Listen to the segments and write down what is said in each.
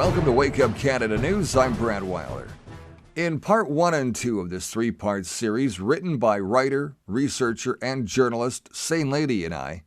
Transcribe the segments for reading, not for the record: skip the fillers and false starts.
Welcome to Wake Up Canada News. I'm Brad Weiler. In part 1 and 2 of this 3-part series, written by writer, researcher, and journalist Sane Lady and I,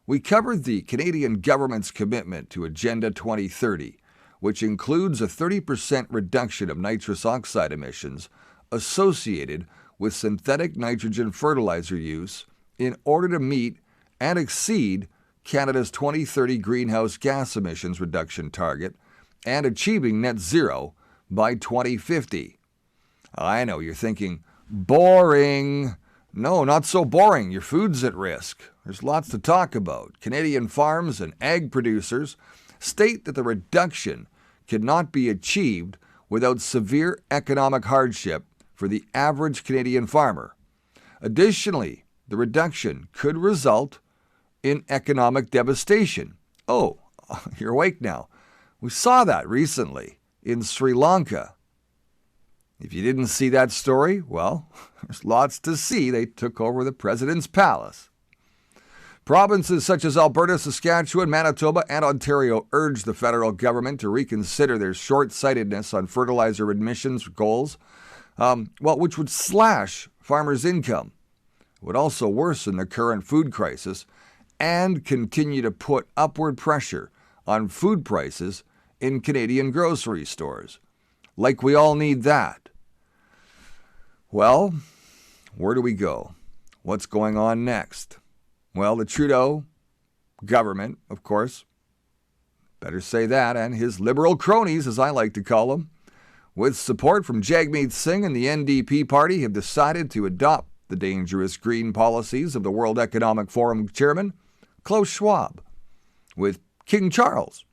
we covered the Canadian government's commitment to Agenda 2030, which includes a 30% reduction of nitrous oxide emissions associated with synthetic nitrogen fertilizer use in order to meet and exceed Canada's 2030 greenhouse gas emissions reduction target and achieving net zero by 2050. I know you're thinking, boring. No, not so boring. Your food's at risk. There's lots to talk about. Canadian farms and ag producers state that the reduction cannot be achieved without severe economic hardship for the average Canadian farmer. Additionally, the reduction could result in economic devastation. Oh, you're awake now. We saw that recently in Sri Lanka. If you didn't see that story, well, there's lots to see. They took over the president's palace. Provinces such as Alberta, Saskatchewan, Manitoba, and Ontario urged the federal government to reconsider their short-sightedness on fertilizer emissions goals, which would slash farmers' income. It would also worsen the current food crisis and continue to put upward pressure on food prices in Canadian grocery stores. Like we all need that. Well, where do we go? What's going on next? Well, the Trudeau government, of course, better say that, and his liberal cronies, as I like to call them, with support from Jagmeet Singh and the NDP party, have decided to adopt the dangerous green policies of the World Economic Forum chairman, Klaus Schwab, with King Charles.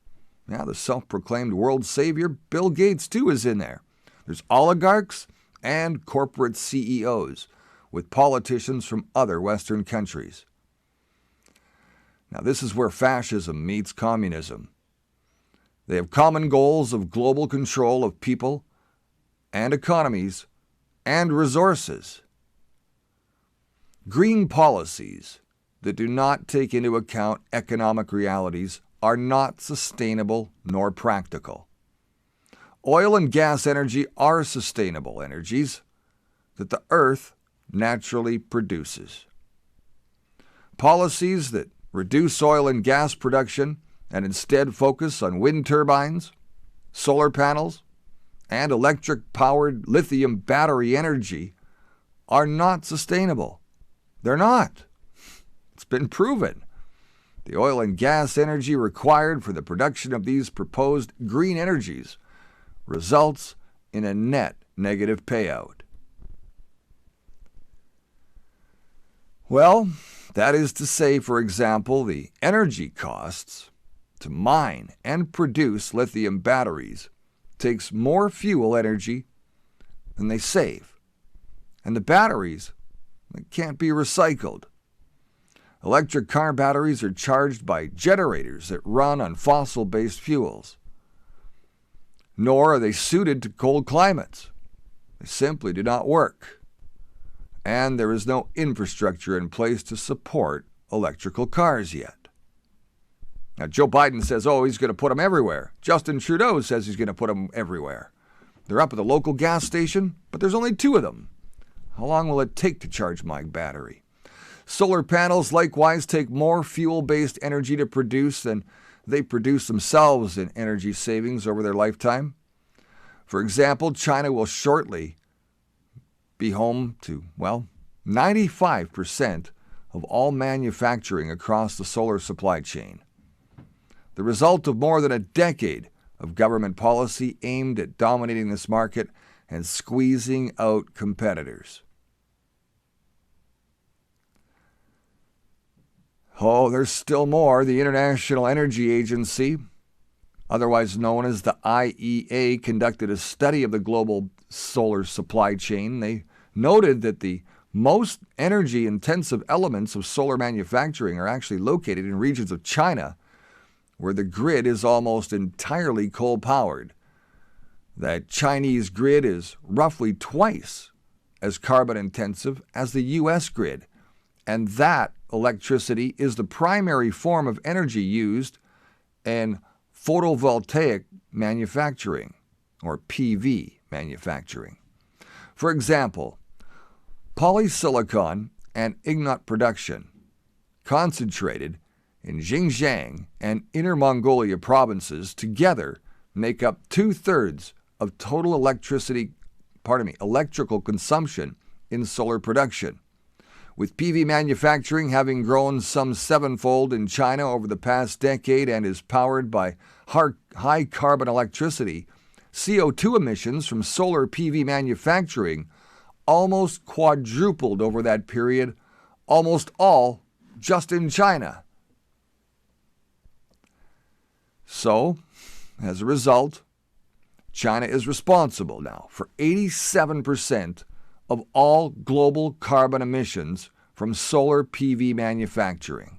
Now, the self-proclaimed world savior, Bill Gates, too, is in there. There's oligarchs and corporate CEOs, with politicians from other Western countries. Now, this is where fascism meets communism. They have common goals of global control of people and economies and resources. Green policies that do not take into account economic realities are not sustainable nor practical. Oil and gas energy are sustainable energies that the earth naturally produces. Policies that reduce oil and gas production and instead focus on wind turbines, solar panels, and electric-powered lithium battery energy are not sustainable. They're not. It's been proven. The oil and gas energy required for the production of these proposed green energies results in a net negative payout. Well, that is to say, for example, the energy costs to mine and produce lithium batteries takes more fuel energy than they save. And the batteries can't be recycled. Electric car batteries are charged by generators that run on fossil-based fuels. Nor are they suited to cold climates. They simply do not work. And there is no infrastructure in place to support electrical cars yet. Now, Joe Biden says, he's going to put them everywhere. Justin Trudeau says he's going to put them everywhere. They're up at the local gas station, but there's only 2 of them. How long will it take to charge my battery? Solar panels likewise take more fuel-based energy to produce than they produce themselves in energy savings over their lifetime. For example, China will shortly be home to, 95% of all manufacturing across the solar supply chain. The result of more than a decade of government policy aimed at dominating this market and squeezing out competitors. Oh, there's still more. The International Energy Agency, otherwise known as the IEA, conducted a study of the global solar supply chain. They noted that the most energy-intensive elements of solar manufacturing are actually located in regions of China, where the grid is almost entirely coal-powered. That Chinese grid is roughly twice as carbon-intensive as the U.S. grid, and that electricity is the primary form of energy used in photovoltaic manufacturing, or PV manufacturing. For example, polysilicon and ingot production, concentrated in Xinjiang and Inner Mongolia provinces, together make up 2/3 of total electrical consumption in solar production, with PV manufacturing having grown some 7-fold in China over the past decade and is powered by high carbon electricity. CO2 emissions from solar PV manufacturing almost quadrupled over that period, almost all just in China. So, as a result, China is responsible now for 87% of all global carbon emissions from solar PV manufacturing.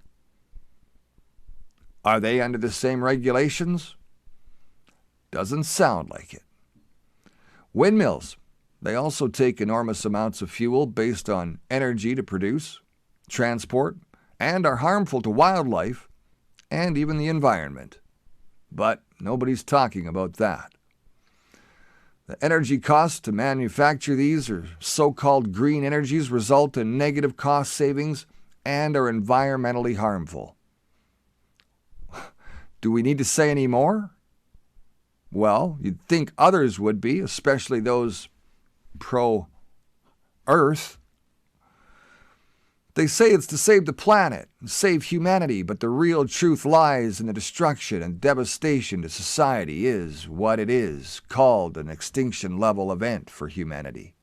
Are they under the same regulations? Doesn't sound like it. Windmills, they also take enormous amounts of fuel based on energy to produce, transport, and are harmful to wildlife and even the environment. But nobody's talking about that. The energy costs to manufacture these, or so-called green energies, result in negative cost savings and are environmentally harmful. Do we need to say any more? Well, you'd think others would be, especially those pro-Earth. They say it's to save the planet and save humanity, but the real truth lies in the destruction and devastation to society is what it is, called an extinction-level event for humanity.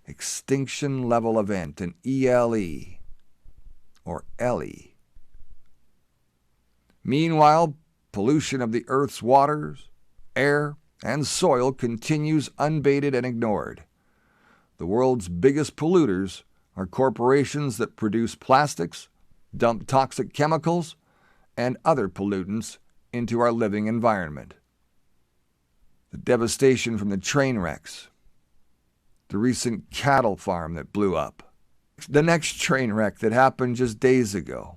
Extinction-level event, an ELE, or LE. Meanwhile, pollution of the Earth's waters, air, and soil continues unabated and ignored. The world's biggest polluters are corporations that produce plastics, dump toxic chemicals, and other pollutants into our living environment. The devastation from the train wrecks, the recent cattle farm that blew up, the next train wreck that happened just days ago.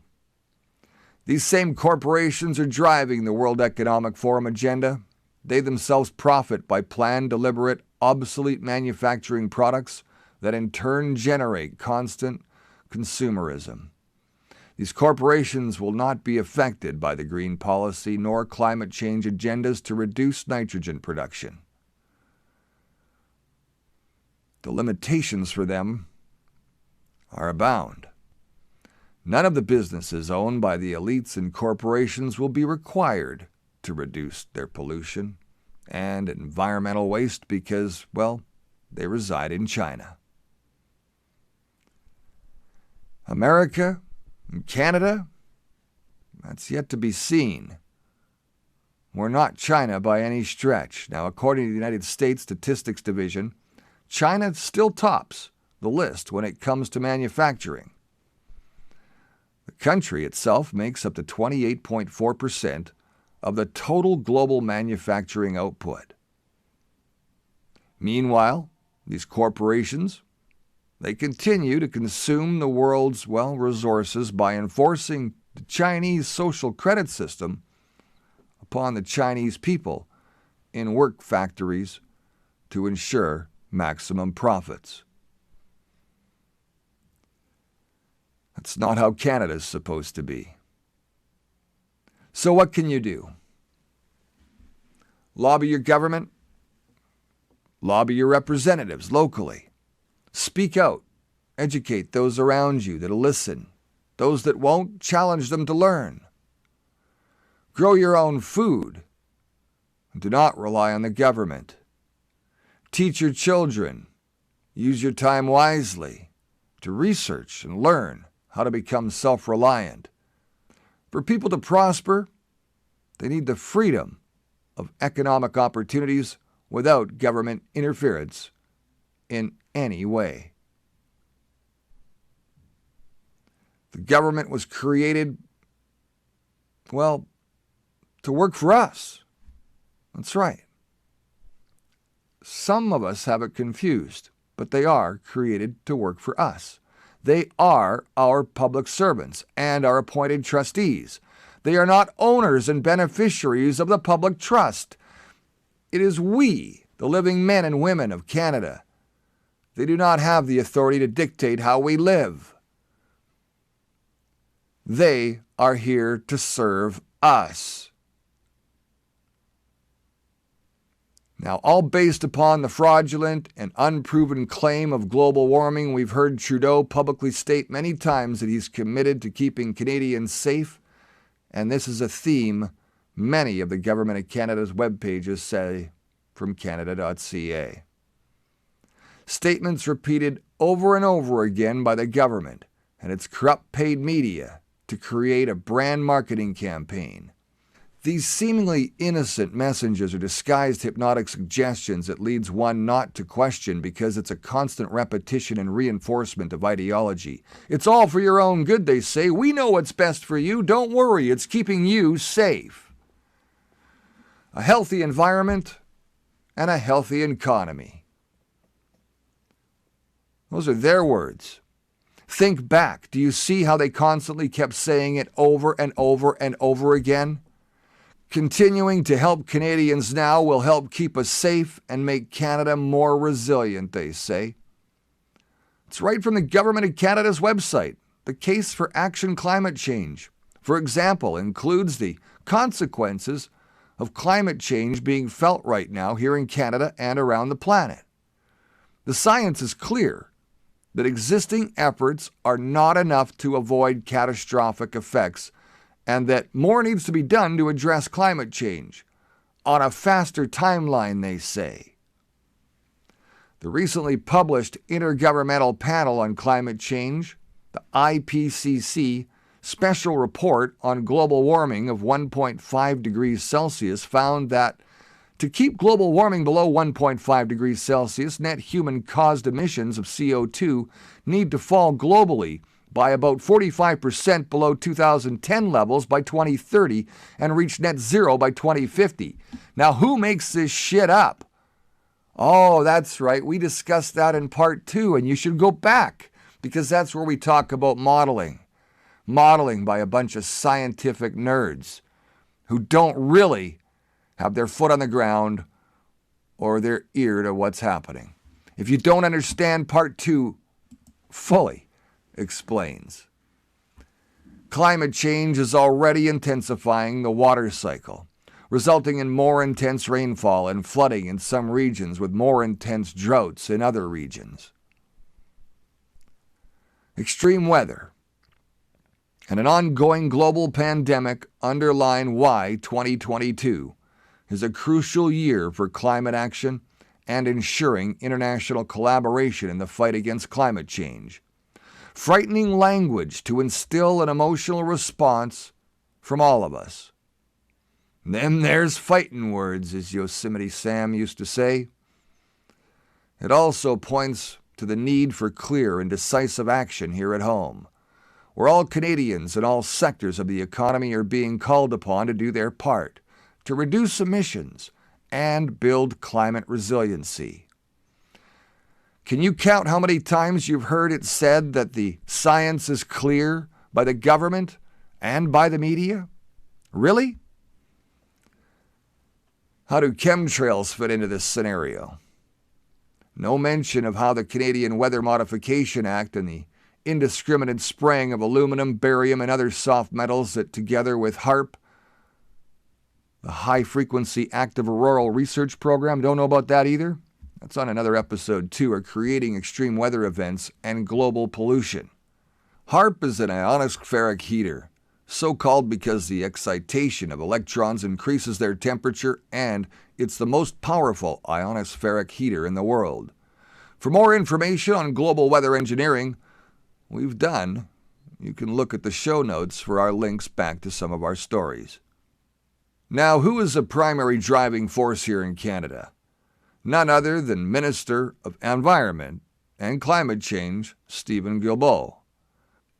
These same corporations are driving the World Economic Forum agenda. They themselves profit by planned, deliberate, obsolete manufacturing products that in turn generate constant consumerism. These corporations will not be affected by the green policy nor climate change agendas to reduce nitrogen production. The limitations for them are abound. None of the businesses owned by the elites and corporations will be required to reduce their pollution and environmental waste because, well, they reside in China. America and Canada, that's yet to be seen. We're not China by any stretch. Now, according to the United States Statistics Division, China still tops the list when it comes to manufacturing. The country itself makes up to 28.4% of the total global manufacturing output. Meanwhile, these corporations, they continue to consume the world's, resources by enforcing the Chinese social credit system upon the Chinese people in work factories to ensure maximum profits. That's not how Canada's supposed to be. So what can you do? Lobby your government? Lobby your representatives locally. Speak out. Educate those around you that'll listen. Those that won't, challenge them to learn. Grow your own food. Do not rely on the government. Teach your children. Use your time wisely to research and learn how to become self-reliant. For people to prosper, they need the freedom of economic opportunities without government interference in any way. The government was created, to work for us. That's right. Some of us have it confused, but they are created to work for us. They are our public servants and our appointed trustees. They are not owners and beneficiaries of the public trust. It is we, the living men and women of Canada. They do not have the authority to dictate how we live. They are here to serve us. Now, all based upon the fraudulent and unproven claim of global warming, we've heard Trudeau publicly state many times that he's committed to keeping Canadians safe, and this is a theme many of the Government of Canada's web pages say from Canada.ca. Statements repeated over and over again by the government and its corrupt paid media to create a brand marketing campaign. These seemingly innocent messages are disguised hypnotic suggestions that leads one not to question because it's a constant repetition and reinforcement of ideology. It's all for your own good, they say. We know what's best for you. Don't worry, it's keeping you safe. A healthy environment and a healthy economy. Those are their words. Think back. Do you see how they constantly kept saying it over and over and over again? Continuing to help Canadians now will help keep us safe and make Canada more resilient, they say. It's right from the Government of Canada's website. The case for action climate change, for example, includes the consequences of climate change being felt right now here in Canada and around the planet. The science is clear that existing efforts are not enough to avoid catastrophic effects, and that more needs to be done to address climate change on a faster timeline, they say. The recently published Intergovernmental Panel on Climate Change, the IPCC, Special Report on Global Warming of 1.5 degrees Celsius found that to keep global warming below 1.5 degrees Celsius, net human-caused emissions of CO2 need to fall globally by about 45% below 2010 levels by 2030 and reach net zero by 2050. Now, who makes this shit up? Oh, that's right. We discussed that in part 2, and you should go back because that's where we talk about modeling. Modeling by a bunch of scientific nerds who don't really have their foot on the ground or their ear to what's happening. If you don't understand part 2 fully, explains. Climate change is already intensifying the water cycle, resulting in more intense rainfall and flooding in some regions with more intense droughts in other regions. Extreme weather and an ongoing global pandemic underline why 2022 is a crucial year for climate action and ensuring international collaboration in the fight against climate change. Frightening language to instill an emotional response from all of us. Them there's fighting words, as Yosemite Sam used to say. It also points to the need for clear and decisive action here at home, where all Canadians in all sectors of the economy are being called upon to do their part to reduce emissions and build climate resiliency. Can you count how many times you've heard it said that the science is clear by the government and by the media? Really? How do chemtrails fit into this scenario? No mention of how the Canadian Weather Modification Act and the indiscriminate spraying of aluminum, barium, and other soft metals that, together with HAARP, the High Frequency Active Auroral Research Program, don't know about that either? That's on another episode, too, are creating extreme weather events and global pollution. HAARP is an ionospheric heater, so called because the excitation of electrons increases their temperature, and it's the most powerful ionospheric heater in the world. For more information on global weather engineering, you can look at the show notes for our links back to some of our stories. Now, who is the primary driving force here in Canada? None other than Minister of Environment and Climate Change, Stephen Guilbeault.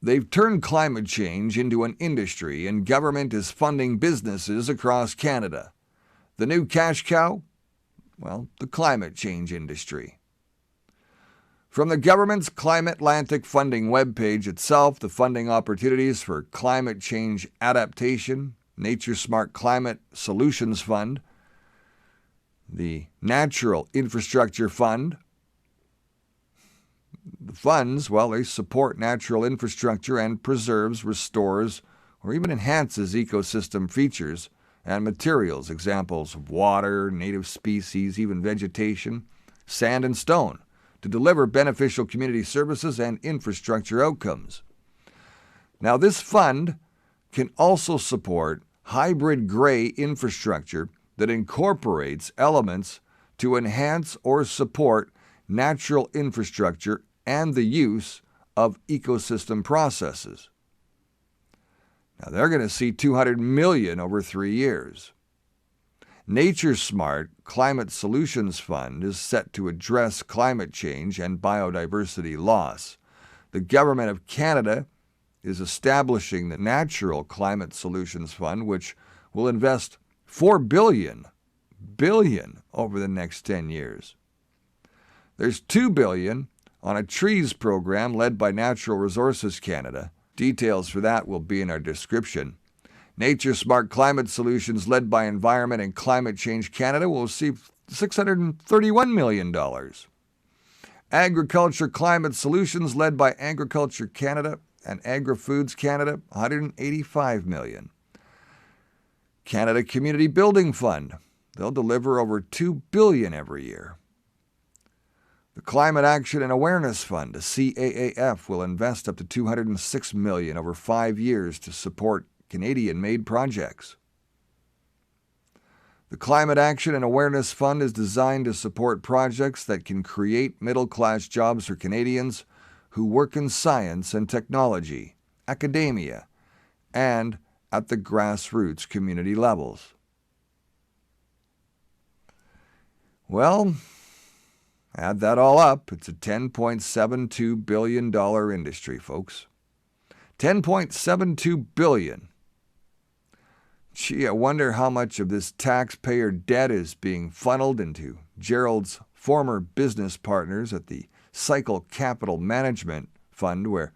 They've turned climate change into an industry, and government is funding businesses across Canada. The new cash cow? Well, the climate change industry. From the government's Climate Atlantic funding webpage itself, the funding opportunities for climate change adaptation, Nature Smart Climate Solutions Fund, the Natural Infrastructure Fund. The funds, well, they support natural infrastructure and preserves, restores, or even enhances ecosystem features and materials, examples of water, native species, even vegetation, sand and stone, to deliver beneficial community services and infrastructure outcomes. Now, this fund can also support hybrid gray infrastructure that incorporates elements to enhance or support natural infrastructure and the use of ecosystem processes. Now, they're going to see $200 million over 3 years. Nature Smart Climate Solutions Fund is set to address climate change and biodiversity loss. The Government of Canada is establishing the Natural Climate Solutions Fund, which will invest $4 billion over the next 10 years. There's $2 billion on a trees program led by Natural Resources Canada. Details for that will be in our description. Nature Smart Climate Solutions led by Environment and Climate Change Canada will receive $631 million. Agriculture Climate Solutions led by Agriculture Canada and Agri-Foods Canada, $185 million. Canada Community Building Fund, they'll deliver over $2 billion every year. The Climate Action and Awareness Fund, the CAAF, will invest up to $206 million over 5 years to support Canadian-made projects. The Climate Action and Awareness Fund is designed to support projects that can create middle-class jobs for Canadians who work in science and technology, academia, and at the grassroots community levels. Well, add that all up, it's a $10.72 billion industry, folks. $10.72 billion. Gee, I wonder how much of this taxpayer debt is being funneled into Gerald's former business partners at the Cycle Capital Management Fund, where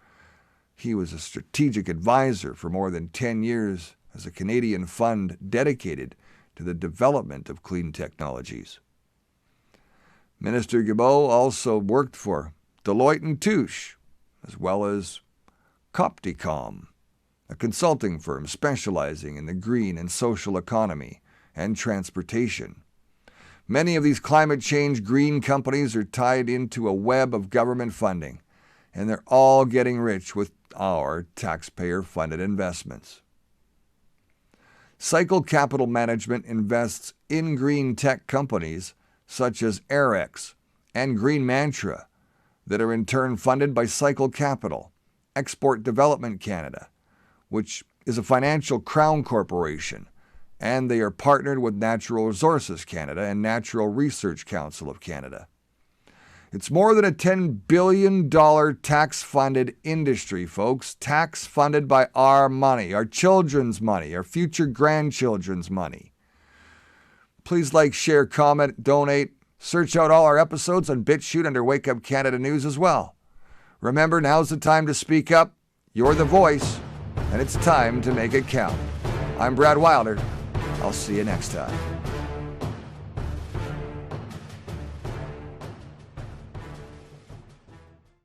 he was a strategic advisor for more than 10 years as a Canadian fund dedicated to the development of clean technologies. Minister Guilbeault also worked for Deloitte & Touche, as well as Copticom, a consulting firm specializing in the green and social economy and transportation. Many of these climate change green companies are tied into a web of government funding, and they're all getting rich with our taxpayer-funded investments. Cycle Capital Management invests in green tech companies such as Airx and Green Mantra that are in turn funded by Cycle Capital, Export Development Canada, which is a financial crown corporation, and they are partnered with Natural Resources Canada and Natural Research Council of Canada. It's more than a $10 billion tax-funded industry, folks, tax-funded by our money, our children's money, our future grandchildren's money. Please like, share, comment, donate. Search out all our episodes on BitChute under Wake Up Canada News as well. Remember, now's the time to speak up. You're the voice, and it's time to make it count. I'm Brad Wilder. I'll see you next time.